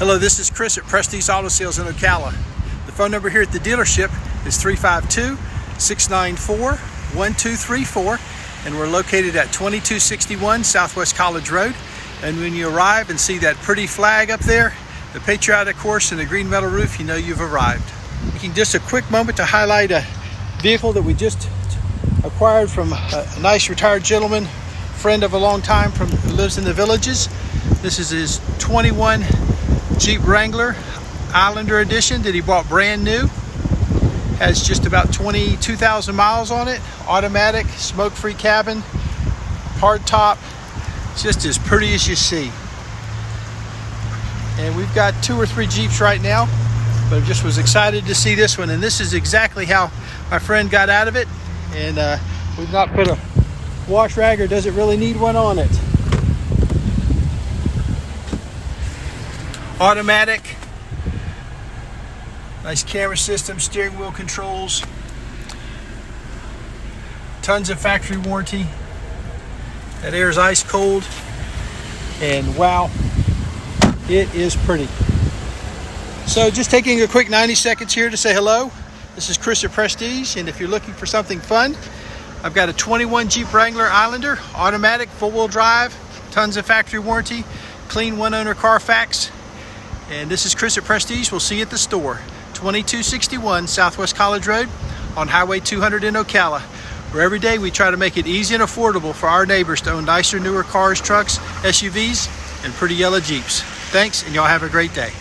Hello, this is Chris at Prestige Auto Sales in Ocala. The phone number here at the dealership is 352-694-1234, and we're located at 2261 Southwest College Road. And when you arrive and see that pretty flag up there, the patriotic horse and the green metal roof, you know you've arrived. Taking just a quick moment to highlight a vehicle that we just acquired from a nice retired gentleman, friend of a long time who lives in the Villages. This is his 21 Jeep Wrangler Islander edition that he bought brand new. Has just about 22,000 miles on it. Automatic, smoke-free cabin, hard top, just as pretty as you see. And we've got 2 or 3 Jeeps right now, but I just was excited to see this one. And this is exactly how my friend got out of it. And we've not put a wash rag, or does it really need one on it. Automatic, nice camera system, steering wheel controls, tons of factory warranty. That air is ice cold, and wow, it is pretty. So just taking a quick 90 seconds here to say hello. This is Chris at Prestige, and if you're looking for something fun, I've got a 21 Jeep Wrangler Islander, automatic, four-wheel drive, tons of factory warranty, clean one-owner CARFAX. And this is Chris at Prestige. We'll see you at the store, 2261 Southwest College Road on Highway 200 in Ocala, where every day we try to make it easy and affordable for our neighbors to own nicer, newer cars, trucks, SUVs, and pretty yellow Jeeps. Thanks, and y'all have a great day.